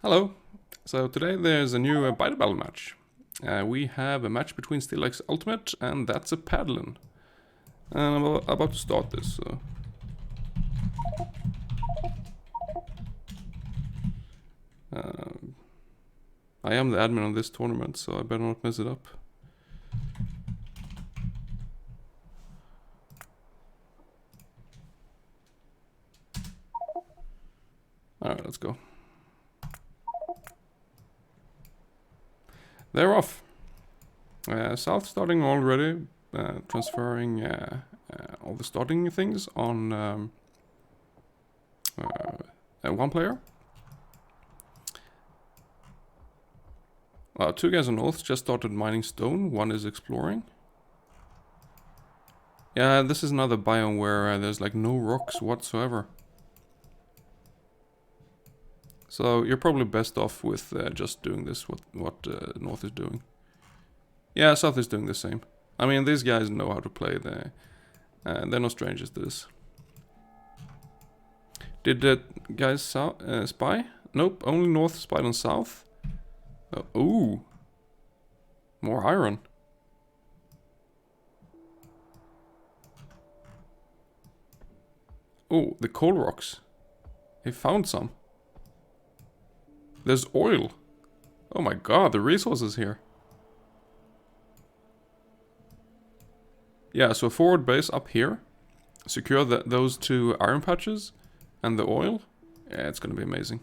Hello. So today there's a new Paddle match. We have a match between Steelaxe Ultimate and that's a Paddlin. And I'm about to start this. So. I am the admin on this tournament, so I better not mess it up. Alright, let's go. They're off. South starting already, transferring all the starting things on one player. Two guys on North just started mining stone, one is exploring. Yeah, this is another biome where there's like no rocks whatsoever. So you're probably best off with just doing this, what North is doing. Yeah, South is doing the same. I mean, these guys know how to play. They're no strangers to this. Did the guys spy? Nope, only North spied on South. Ooh. More iron. Oh, the coal rocks. He found some. There's oil. Oh my god, the resources here. Yeah, so forward base up here. Secure those two iron patches and the oil. Yeah, it's gonna be amazing.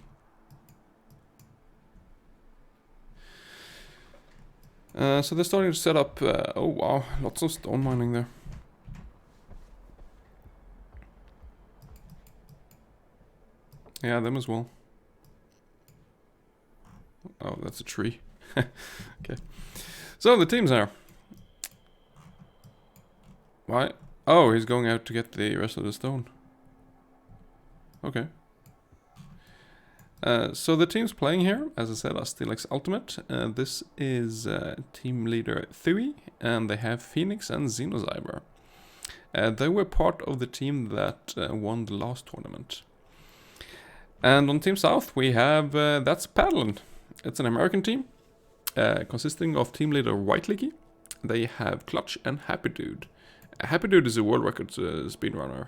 So they're starting to set up... oh wow, lots of stone mining there. Yeah, them as well. Oh, that's a tree. Okay. So the team's there. Why? Oh, he's going out to get the rest of the stone. Okay. So the teams playing here, as I said, are Steelaxe Ultimate. This is team leader Thui, and they have Phoenix and Xenozyber. They were part of the team that won the last tournament. And on Team South we have, that's Paddlin. It's an American team, consisting of team leader Whiteleaky. They have Clutch and Happy Dude. Happy Dude is a world record speedrunner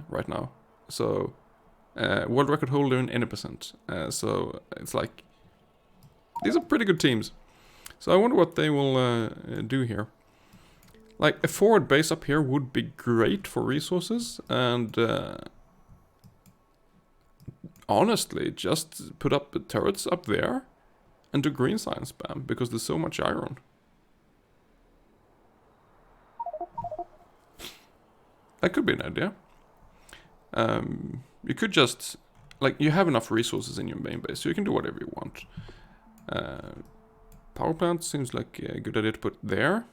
right now. So, world record holder in any percent. So, it's like, these are pretty good teams. So I wonder what they will do here. Like, a forward base up here would be great for resources, and honestly, just put up the turrets up there and do green sign spam, because there's so much iron. That could be an idea. You could just, like, you have enough resources in your main base, so you can do whatever you want. Power plant seems like a good idea to put there.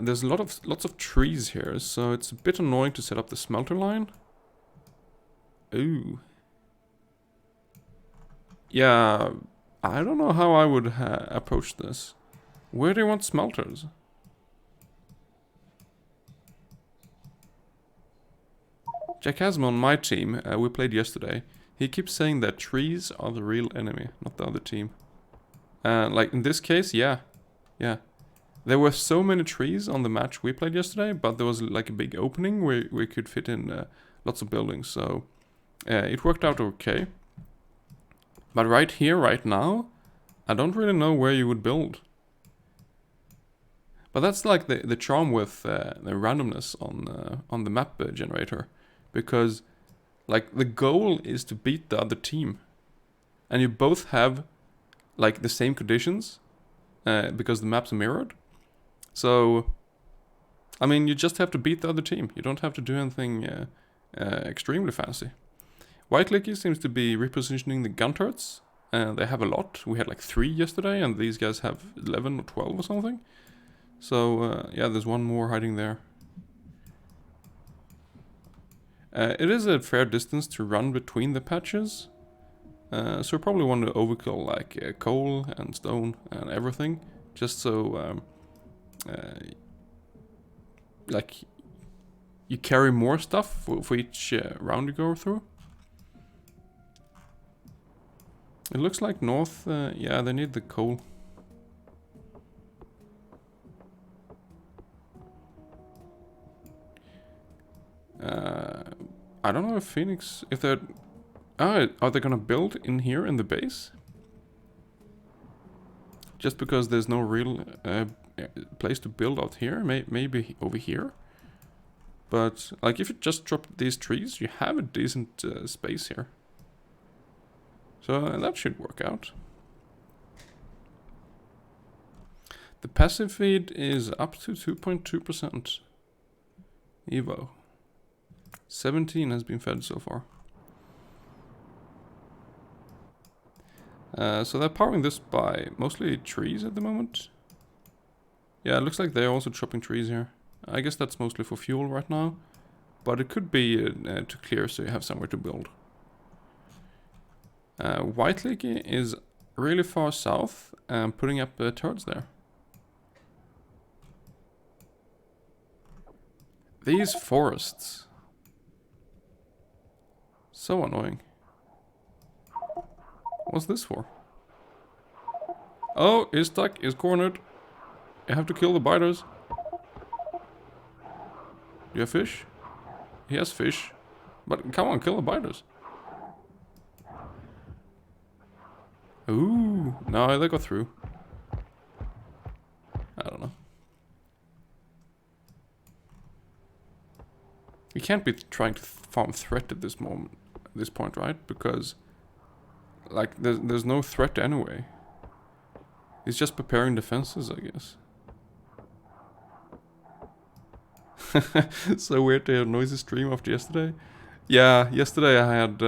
There's lots of trees here, so it's a bit annoying to set up the smelter line. Ooh. Yeah, I don't know how I would approach this. Where do you want smelters? Jack Hasm on my team, we played yesterday. He keeps saying that trees are the real enemy, not the other team. Like in this case, yeah. There were so many trees on the match we played yesterday, but there was like a big opening where we could fit in lots of buildings, so it worked out okay. But right here, right now, I don't really know where you would build. But that's like the charm with the randomness on the map generator. Because, like, the goal is to beat the other team. And you both have, like, the same conditions. Because the maps are mirrored. So, I mean, you just have to beat the other team. You don't have to do anything extremely fancy. Whiteleaky seems to be repositioning the gun turrets. They have a lot. We had like 3 yesterday, and these guys have 11 or 12 or something. So, yeah, there's one more hiding there. It is a fair distance to run between the patches. So you probably want to overkill like coal and stone and everything. Just so, like, you carry more stuff for each round you go through. It looks like north, yeah, they need the coal. I don't know if Phoenix, if they're... Oh, are they gonna build in here in the base? Just because there's no real place to build out here, maybe over here. But, like, if you just drop these trees, you have a decent space here. So that should work out. The passive feed is up to 2.2%. Evo. 17 has been fed so far. So they're powering this by mostly trees at the moment. Yeah, it looks like they're also chopping trees here. I guess that's mostly for fuel right now. But it could be to clear so you have somewhere to build. White Lake is really far south and putting up turrets there. These forests. So annoying. What's this for? Oh, he's stuck, he's cornered. You have to kill the biters. Do you have fish? He has fish. But come on, kill the biters. Ooh, no, they got through. I don't know. We can't be trying to farm threat at this moment, at this point, right? Because, like, there's no threat anyway. He's just preparing defenses, I guess. So weird to hear a noisy stream after yesterday. Yeah, yesterday I had...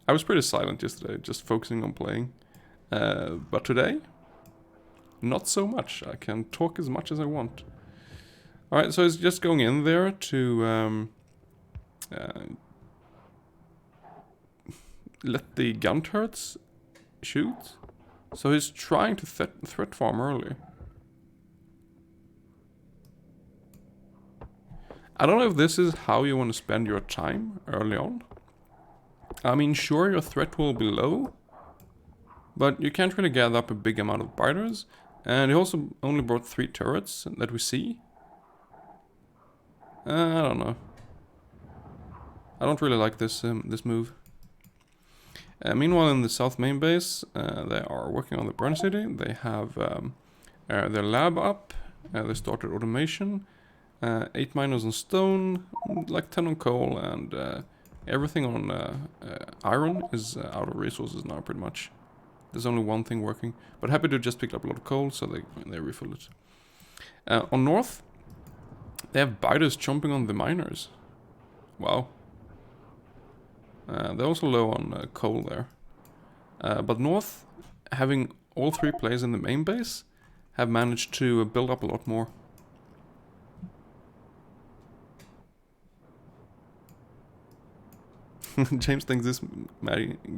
I was pretty silent yesterday, just focusing on playing. But today, not so much. I can talk as much as I want. Alright, so he's just going in there to let the gun turrets shoot. So he's trying to threat farm early. I don't know if this is how you want to spend your time early on. I mean, sure, your threat will be low, but you can't really gather up a big amount of biters. And he also only brought 3 turrets that we see. I don't know. I don't really like this this move. Meanwhile, in the south main base, they are working on the burn city. They have their lab up. They started automation. 8 miners on stone, like 10 on coal, and everything on iron is out of resources now, pretty much. There's only one thing working. But happy to just pick up a lot of coal, so they refill it. On north, they have biters chomping on the miners. Wow. They're also low on coal there. But north, having all 3 players in the main base, have managed to build up a lot more. James thinks this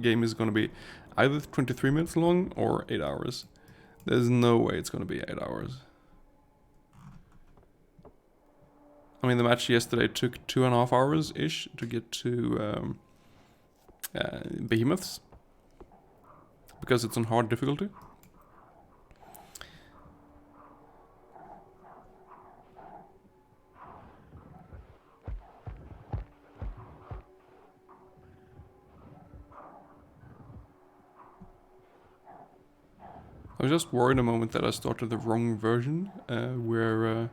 game is gonna be either 23 minutes long or 8 hours. There's no way it's gonna be 8 hours. I mean, the match yesterday took 2.5 hours-ish to get to behemoths. Because it's on hard difficulty. I was just worried a moment that I started the wrong version, where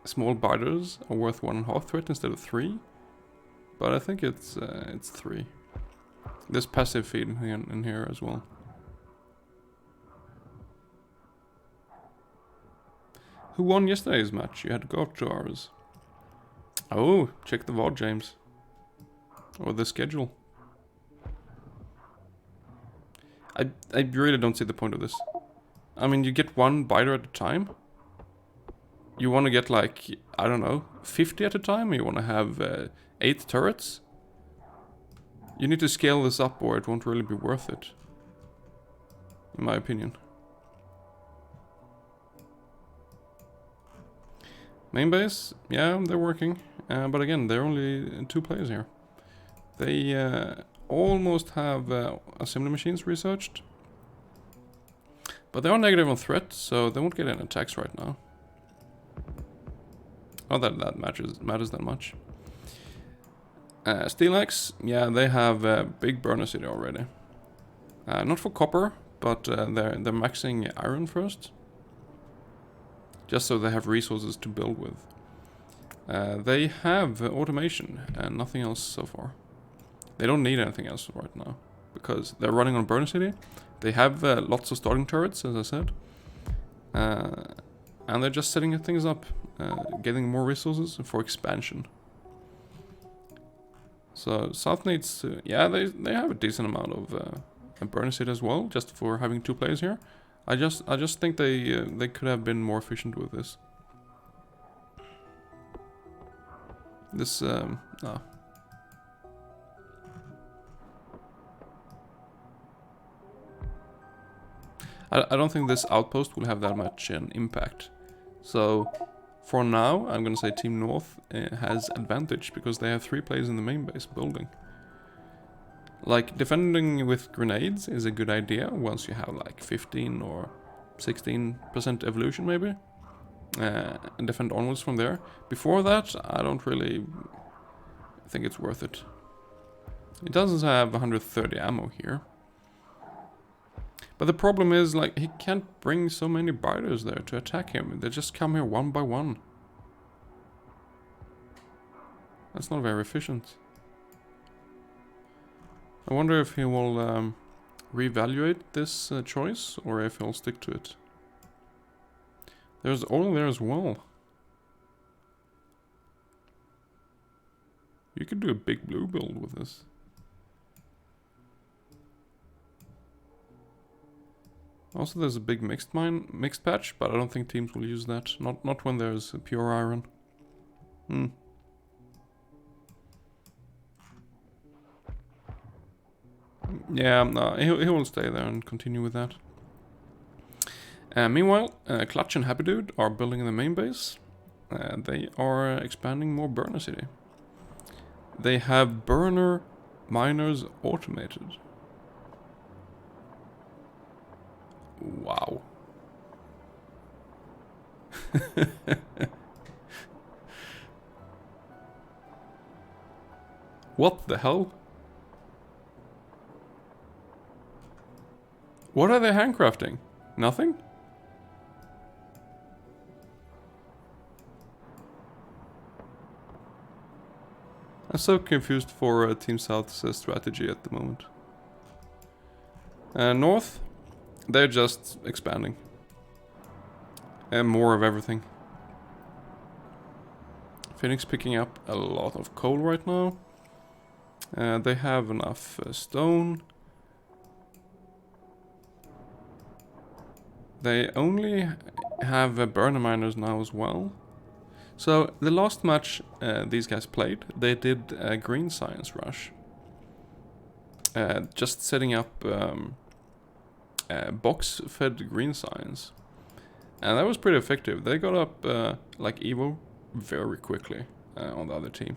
small biters are worth 1.5 threat instead of 3. But I think it's 3. There's passive feed in here as well. Who won yesterday's match? You had to go up 2 hours. Oh, check the VOD, James. Or the schedule. I really don't see the point of this. I mean, you get 1 biter at a time. You want to get like, I don't know, 50 at a time? Or you want to have 8 turrets? You need to scale this up or it won't really be worth it. In my opinion. Main base, yeah, they're working. But again, there are only 2 players here. They almost have assembly machines researched. But they are negative on threat, so they won't get any attacks right now. Not that that matters that much. Steelaxe, yeah, they have a big burner city already. Not for copper, but they're maxing iron first. Just so they have resources to build with. They have automation and nothing else so far. They don't need anything else right now, because they're running on burner city. They have lots of starting turrets, as I said. And they're just setting things up, getting more resources for expansion. So South needs to, yeah, they have a decent amount of burner city as well, just for having 2 players here. I just think they could have been more efficient with this. This no. I don't think this outpost will have that much an impact. So for now, I'm gonna say Team North has advantage because they have 3 players in the main base building. Like, defending with grenades is a good idea once you have like 15 or 16% evolution maybe. And defend onwards from there. Before that, I don't really think it's worth it. It doesn't have 130 ammo here. But the problem is, like, he can't bring so many biters there to attack him. They just come here one by one. That's not very efficient. I wonder if he will reevaluate this choice, or if he'll stick to it. There's oil there as well. You could do a big blue build with this. Also, there's a big mixed patch, but I don't think teams will use that. Not when there's pure iron. Yeah, no, he will stay there and continue with that. Meanwhile, Clutch and Happy Dude are building in the main base. They are expanding more burner city. They have burner miners automated. Wow. What the hell? What are they handcrafting? Nothing? I'm so confused for Team South's strategy at the moment. North, they're just expanding. And more of everything. Phoenix picking up a lot of coal right now. They have enough stone. They only have burner miners now as well. So the last match these guys played, they did a green science rush. Just setting up box-fed green science. And that was pretty effective. They got up like Evo very quickly on the other team.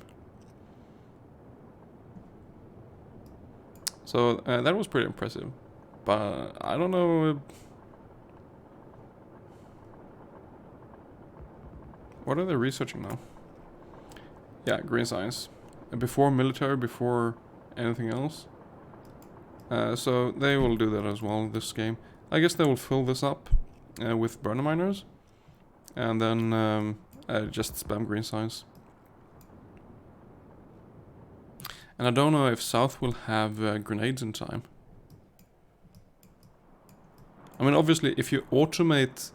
So that was pretty impressive. But I don't know... What are they researching now? Yeah, green science. Before military, before anything else. So they will do that as well this game. I guess they will fill this up with burner miners. And then just spam green science. And I don't know if South will have grenades in time. I mean, obviously, if you automate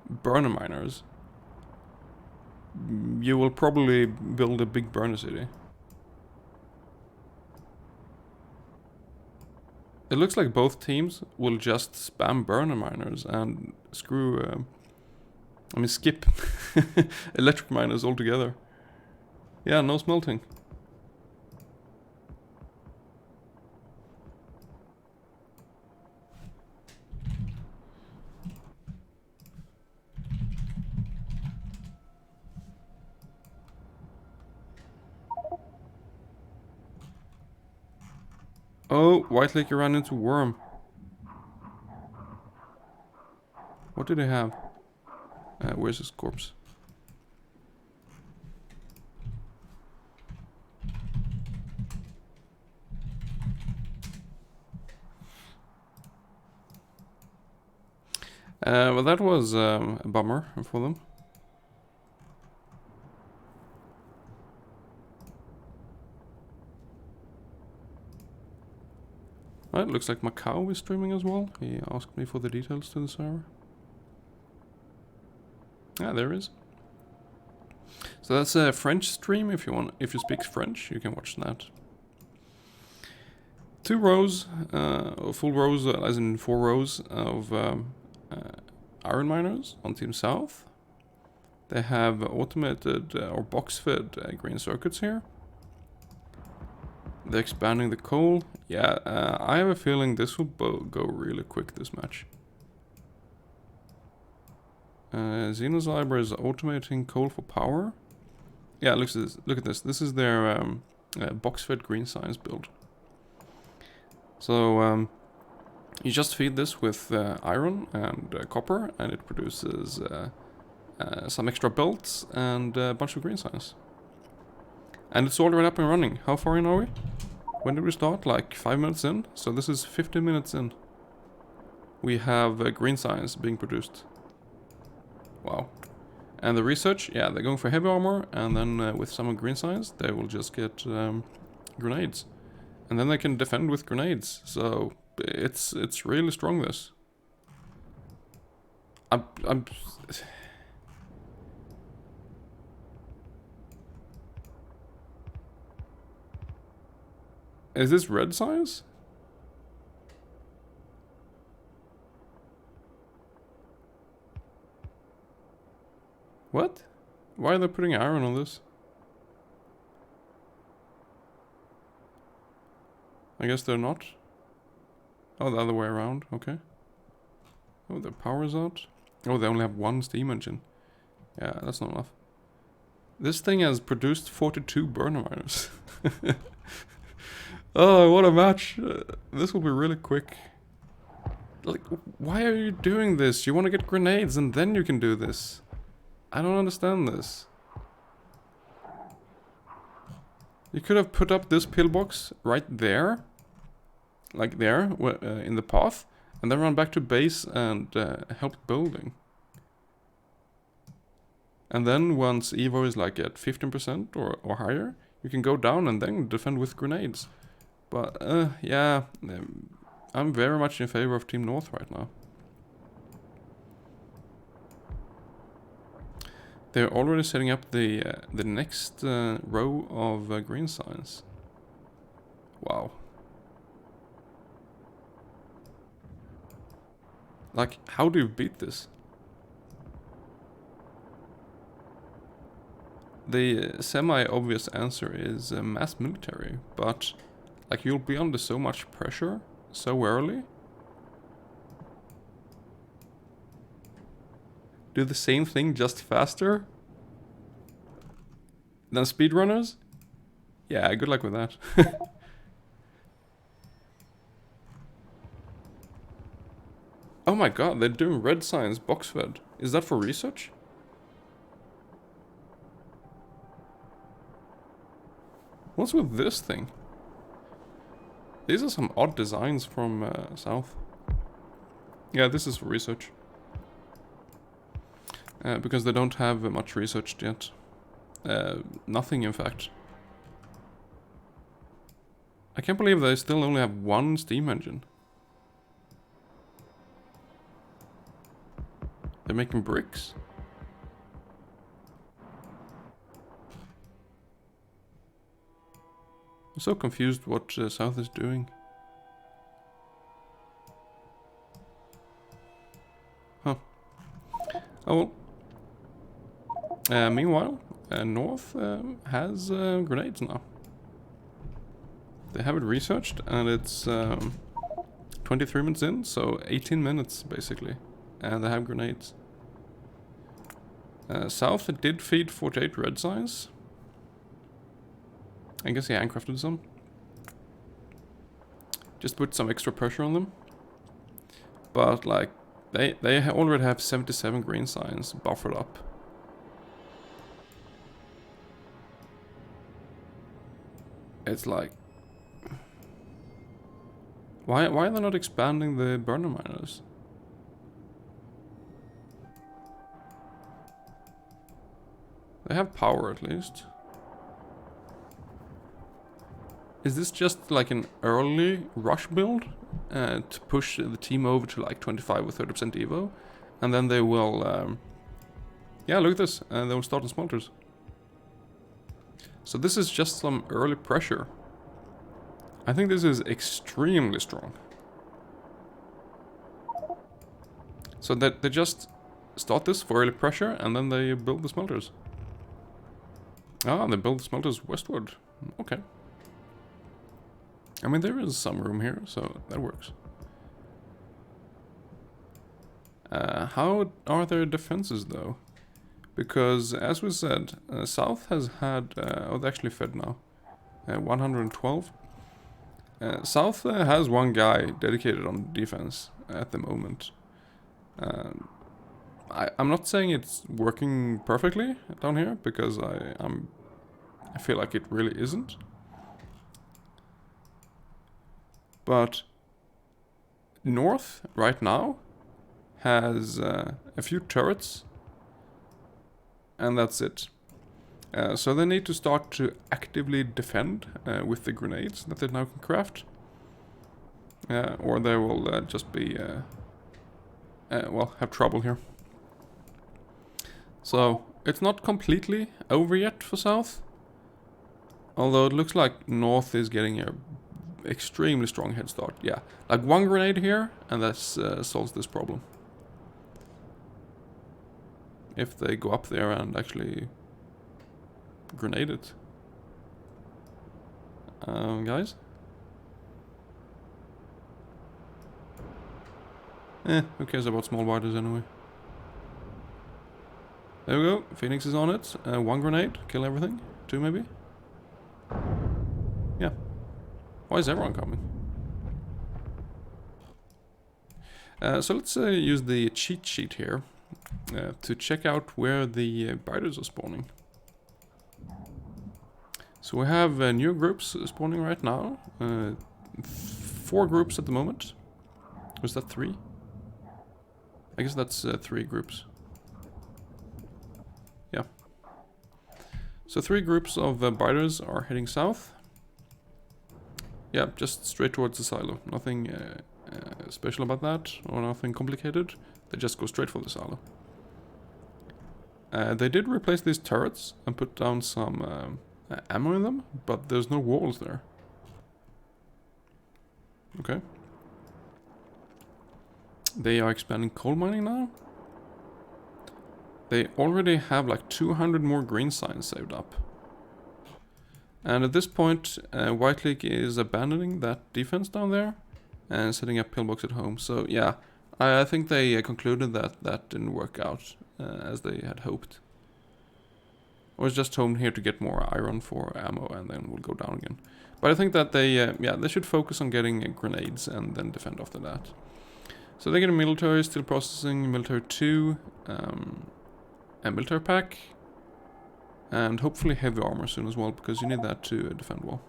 burner miners, you will probably build a big burner city. It looks like both teams will just spam burner miners and screw... I mean, skip electric miners altogether. Yeah, no smelting. Oh, White Lake ran into Worm. What did he have? Where's his corpse? Well, that was a bummer for them. Right, looks like Macau is streaming as well. He asked me for the details to the server. Ah, there is. So that's a French stream. If you speak French, you can watch that. 2 rows, full rows, as in 4 rows of iron miners on Team South. They have automated or box-fed green circuits here. They're expanding the coal. Yeah, I have a feeling this will go really quick, this match. Xenozyber is automating coal for power. Yeah, look at this. This is their box-fed green science build. So you just feed this with iron and copper, and it produces some extra belts and a bunch of green science. And it's already up and running. How far in are we? When did we start? Like 5 minutes in? So this is 15 minutes in. We have green science being produced. Wow. And the research, yeah, they're going for heavy armor, and then with some green science, they will just get grenades. And then they can defend with grenades. So it's really strong, this. Is this red science? What? Why are they putting iron on this? I guess they're not. Oh, the other way around. Okay. Oh, their power is out. Oh, they only have 1 steam engine. Yeah, that's not enough. This thing has produced 42 burner miners. Oh, what a match. This will be really quick. Like, why are you doing this? You want to get grenades and then you can do this. I don't understand this. You could have put up this pillbox right there. Like there, in the path. And then run back to base and help building. And then once Evo is like at 15% or higher, you can go down and then defend with grenades. But, yeah, I'm very much in favor of Team North right now. They're already setting up the next row of green science. Wow. Like, how do you beat this? The semi-obvious answer is mass military, but like you'll be under so much pressure so early. Do the same thing just faster than speedrunners? Yeah, good luck with that. Oh my god, they're doing red science box fed. Is that for research? What's with this thing? These are some odd designs from South. Yeah, this is for research. Because they don't have much researched yet. Nothing, in fact. I can't believe they still only have 1 steam engine. They're making bricks? I'm so confused what South is doing. Huh. Oh well. Meanwhile, North has grenades now. They have it researched and it's 23 minutes in, so 18 minutes basically. And they have grenades. South did feed 48 red science. I guess he handcrafted some. just put some extra pressure on them. But like, they already have 77 green signs buffered up. It's like, why are they not expanding the burner miners? They have power at least. Is this just like an early rush build to push the team over to like 25 or 30% Evo? And then they will, yeah, look at this, and they will start on smelters. So this is just some early pressure. I think this is extremely strong. So that they just start this for early pressure and then they build the smelters. Ah, they build the smelters westward. Okay. I mean, there is some room here, so that works. How are their defenses though? Because, as we said, South has had... oh, they actually fed now. 112. South has one guy dedicated on defense at the moment. I'm not saying it's working perfectly down here, because I feel like it really isn't. But North, right now, has a few turrets. And that's it. So they need to start to actively defend with the grenades that they now can craft. Or they will just be, well, have trouble here. So it's not completely over yet for South. Although it looks like North is getting a extremely strong head start. Yeah, like one grenade here and that solves this problem. If they go up there and actually grenade it. Guys? Who cares about small biters anyway? There we go, Phoenix is on it. One grenade, kill everything. Two maybe? Yeah. Why is everyone coming? So let's use the cheat sheet here. To check out where the biters are spawning. So we have new groups spawning right now. 4 groups at the moment. Was that 3? I guess that's 3 groups. Yeah. So 3 groups of biters are heading south. Yeah, just straight towards the silo. Nothing special about that, or nothing complicated. They just go straight for the silo. They did replace these turrets and put down some ammo in them, but there's no walls there. Okay. They are expanding coal mining now. They already have like 200 more green signs saved up. And at this point, White League is abandoning that defense down there and setting up pillbox at home. So yeah, I think they concluded that that didn't work out as they had hoped. I was just home here to get more iron for ammo and then we'll go down again. But I think that they, yeah, they should focus on getting grenades and then defend after that. So they're getting military, still processing military 2, a military pack, and hopefully heavy armor soon as well, because you need that to defend well.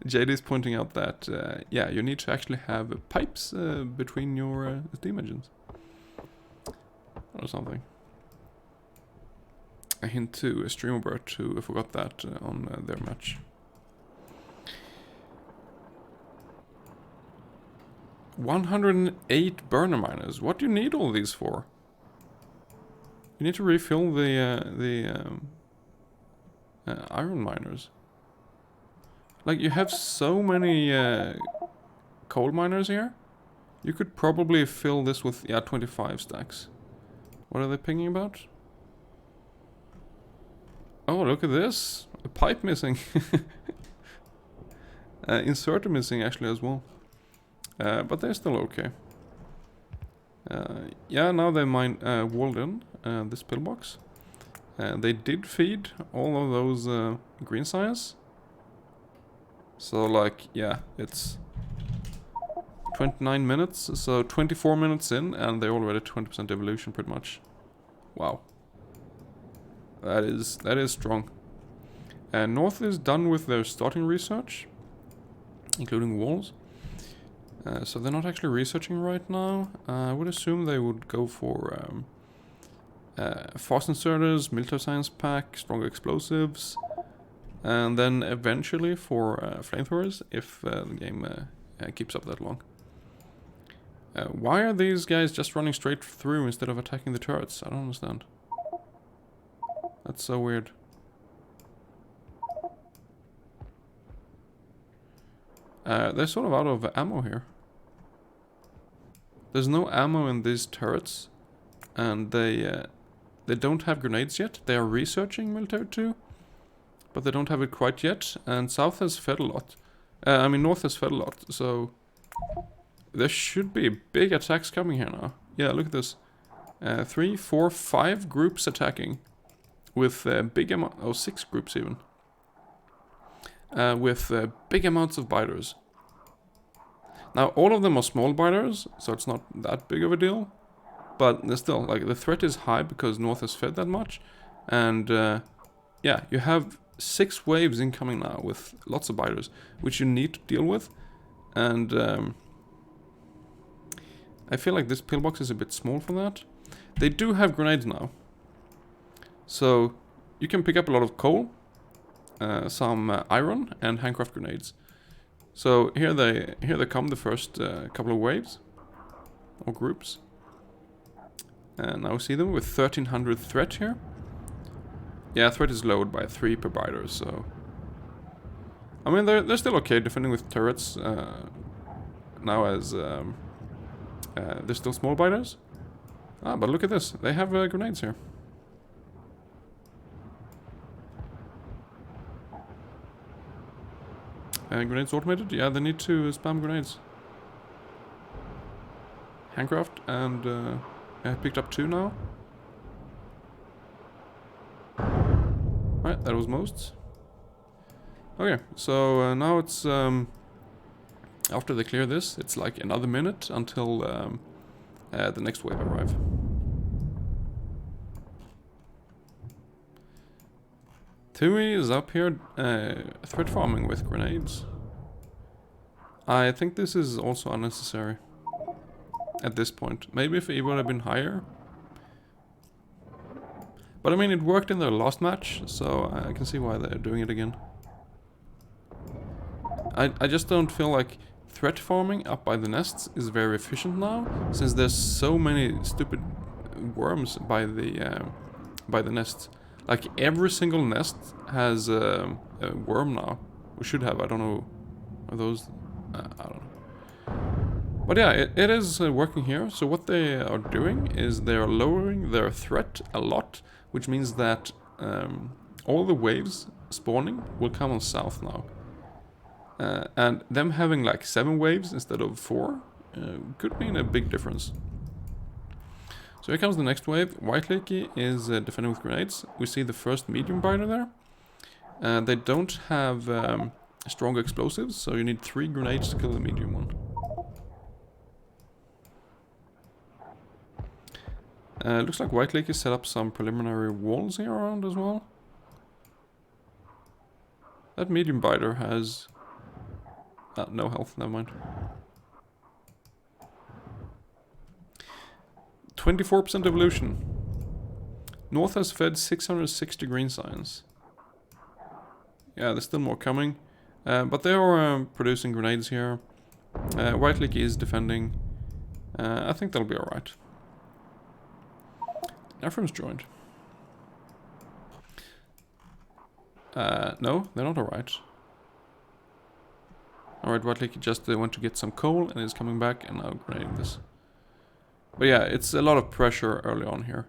JD is pointing out that, yeah, you need to actually have pipes between your steam engines. Or something. A hint to a streamer who forgot that on their match. $108 burner miners. What do you need all these for? You need to refill the iron miners. Like, you have so many coal miners here. You could probably fill this with, yeah, 25 stacks. What are they pinging about? Oh, look at this. A pipe missing. Inserter missing actually as well. But they're still okay. Yeah, now they mine walled in this pillbox. They did feed all of those green signs. So like, yeah, it's 29 minutes, so 24 minutes in, and they're already 20% evolution pretty much. Wow. That is strong. And North is done with their starting research, including walls. So they're not actually researching right now. I would assume they would go for fast inserters, military science pack, stronger explosives, and then eventually for flamethrowers if the game keeps up that long. Why are these guys just running straight through instead of attacking the turrets? I don't understand. That's so weird. They're sort of out of ammo here. There's no ammo in these turrets, and they don't have grenades yet. They are researching military too, but they don't have it quite yet. And South has fed a lot. I mean, North has fed a lot, so there should be big attacks coming here now. Yeah, look at this. 3, 4, 5 groups attacking with big amount, oh, 6 groups even. With big amounts of biters. Now, all of them are small biters, so it's not that big of a deal. But still, like, the threat is high because North has fed that much. And, yeah, you have 6 waves incoming now with lots of biters, which you need to deal with. And, I feel like this pillbox is a bit small for that. They do have grenades now. So, you can pick up a lot of coal, some iron, and handcraft grenades. So here they come, the first couple of waves or groups, and now we see them with 1300 threat here. Yeah, threat is lowered by 3 per biter, so I mean they're still okay defending with turrets now as they're still small biters. Ah, but look at this, they have grenades here. Grenades automated? Yeah, they need to spam grenades. Handcraft, and I picked up 2 now. Right, that was most. Okay, so now it's after they clear this, it's like another minute until the next wave arrive. Tui is up here threat farming with grenades. I think this is also unnecessary at this point. Maybe if it would have been higher. But I mean, it worked in their last match, so I can see why they're doing it again. I just don't feel like threat farming up by the nests is very efficient now, since there's so many stupid worms by the nests. Like every single nest has a worm now. We should have, I don't know, are those, I don't know. But yeah, it is working here. So what they are doing is they are lowering their threat a lot, which means that all the waves spawning will come on south now. And them having like 7 waves instead of 4 could mean a big difference. So here comes the next wave. White Lakey is defending with grenades. We see the first medium biter there. They don't have strong explosives, so you need 3 grenades to kill the medium one. Looks like White Lakey set up some preliminary walls here around as well. That medium biter has no health, never mind. 24% evolution. North has fed 660 green signs. Yeah, there's still more coming. But they are producing grenades here. White Lakey is defending. I think that'll be alright. Ephraim's joined. No, they're not alright. Alright, White Lakey just went to get some coal and is coming back and now grenading this. But yeah, it's a lot of pressure early on here.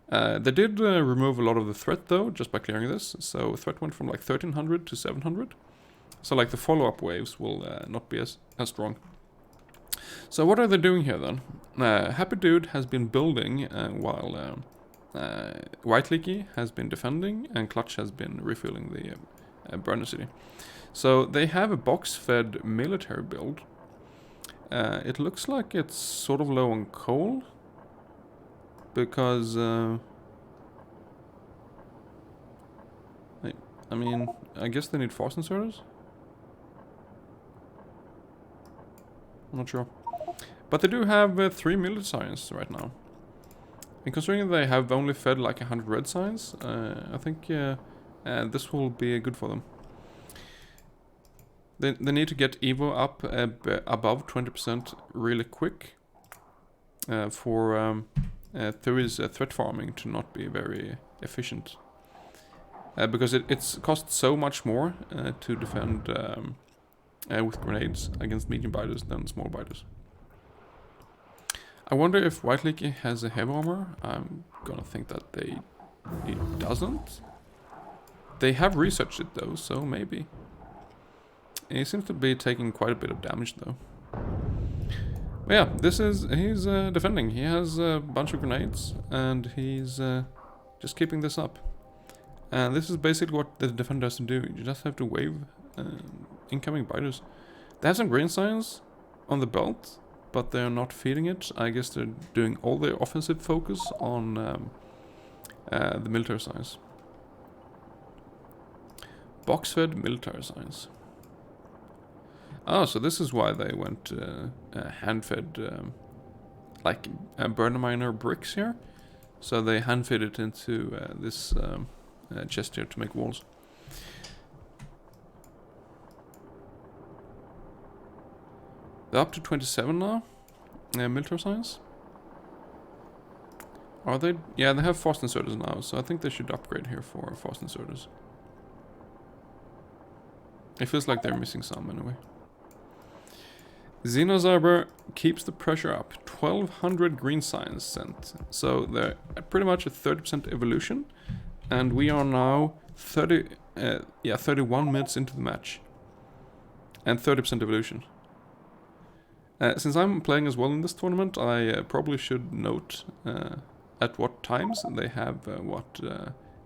They did remove a lot of the threat though, just by clearing this. So threat went from like 1300 to 700. So like the follow-up waves will not be as strong. So what are they doing here then? Happy Dude has been building while White Lakey has been defending and Clutch has been refueling the burner city. So they have a box-fed military build. It looks like it's sort of low on coal. Because, I mean, I guess they need force inserters? I'm not sure. But they do have 3 military science right now. And considering they have only fed like 100 red science, I think this will be good for them. They need to get Evo up above 20% really quick for Theory's threat farming to not be very efficient. Because it costs so much more to defend with grenades against medium biters than small biters. I wonder if White Leaky has a heavy armor. I'm gonna think that it doesn't. They have researched it though, so maybe. He seems to be taking quite a bit of damage though. But yeah, he's defending. He has a bunch of grenades and he's just keeping this up. And this is basically what the defender has to do. You just have to wave incoming biters. They have some green science on the belt, but they're not feeding it. I guess they're doing all their offensive focus on the military science. Box-fed military science. Oh, so this is why they went hand-fed, like burner miner bricks here. So they hand-fed it into this chest here to make walls. They're up to 27 now, military science. Are they? Yeah, they have fast inserters now, so I think they should upgrade here for fast inserters. It feels like they're missing some anyway. Xenozyber keeps the pressure up. 1200 green science sent. So they're pretty much a 30% evolution. And we are now 31 minutes into the match. And 30% evolution. Since I'm playing as well in this tournament, I probably should note at what times they have what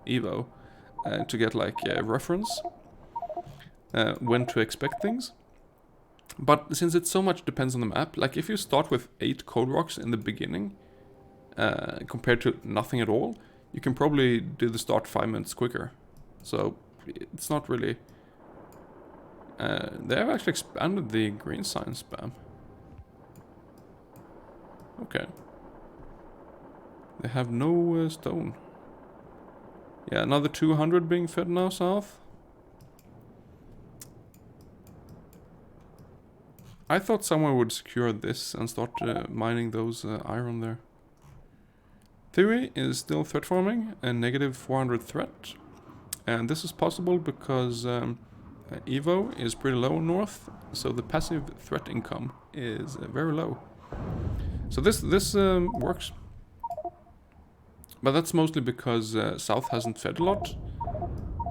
Evo to get like a reference when to expect things. But since it so much depends on the map, like if you start with 8 code rocks in the beginning compared to nothing at all, you can probably do the start 5 minutes quicker. So it's not really... they have actually expanded the green science spam. Okay. They have no stone. Yeah, another 200 being fed now south. I thought someone would secure this and start mining those iron there. Theory is still threat farming, a negative 400 threat. And this is possible because Evo is pretty low north, so the passive threat income is very low. So this works. But that's mostly because South hasn't fed a lot,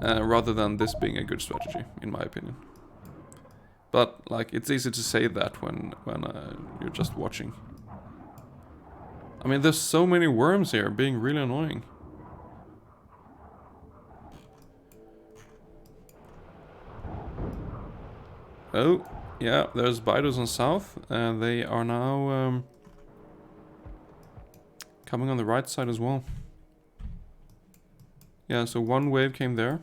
rather than this being a good strategy, in my opinion. But like, it's easy to say that when you're just watching. I mean, there's so many worms here, being really annoying. Oh, yeah, there's biters on south, and they are now coming on the right side as well. Yeah, so one wave came there.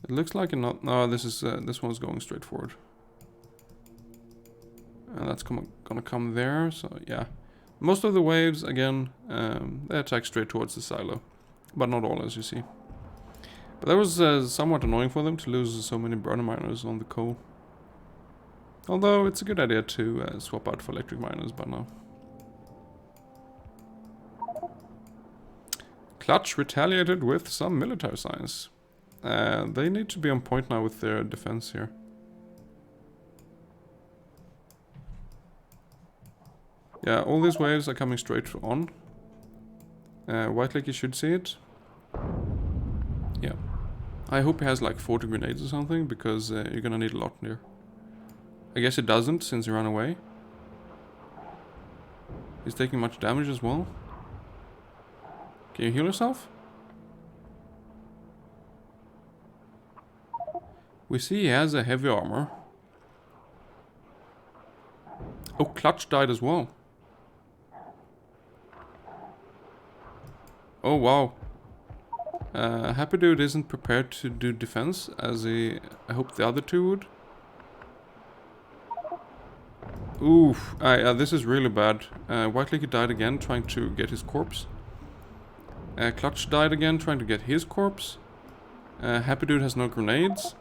It looks like not. No, this one's going straight forward, and that's gonna come there. So yeah, most of the waves again they attack straight towards the silo, but not all, as you see. But that was somewhat annoying for them to lose so many burner miners on the coal. Although it's a good idea to swap out for electric miners by now. Clutch retaliated with some military science. They need to be on point now with their defense here. Yeah, all these waves are coming straight on. White Lake, you should see it. Yeah. I hope he has like 40 grenades or something, because you're gonna need a lot here. I guess it doesn't, since he ran away. He's taking much damage as well. Can you heal yourself? We see he has a heavy armor. Oh, Clutch died as well. Oh, wow. Happy Dude isn't prepared to do defense, as I hope the other two would. Oof. This is really bad. White Liquid died again, trying to get his corpse. Clutch died again, trying to get his corpse. Happy Dude has no grenades.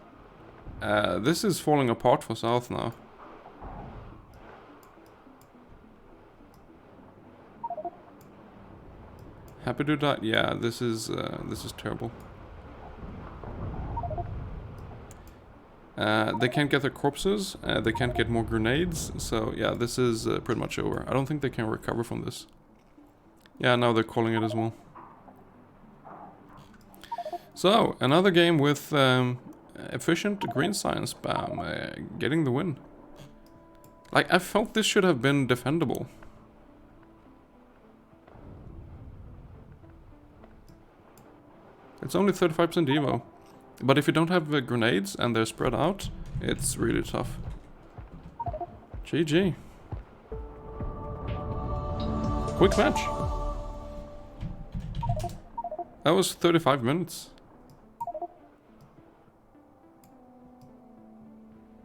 This is falling apart for South now. Happy Dude died. Yeah, this is terrible. They can't get their corpses. They can't get more grenades. So yeah, this is pretty much over. I don't think they can recover from this. Yeah, now they're calling it as well. So another game with efficient green science spam getting the win. Like, I felt this should have been defendable. It's only 35% Evo. But if you don't have grenades and they're spread out, it's really tough. GG. Quick match. That was 35 minutes.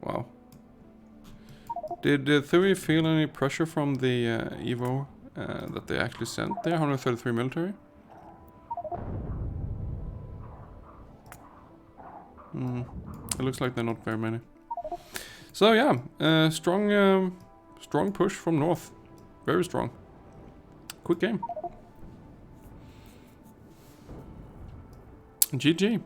Wow. Did Theory feel any pressure from the Evo that they actually sent there? 133 military? It looks like they're not very many. So yeah, strong push from North. Very strong. Quick game. GG.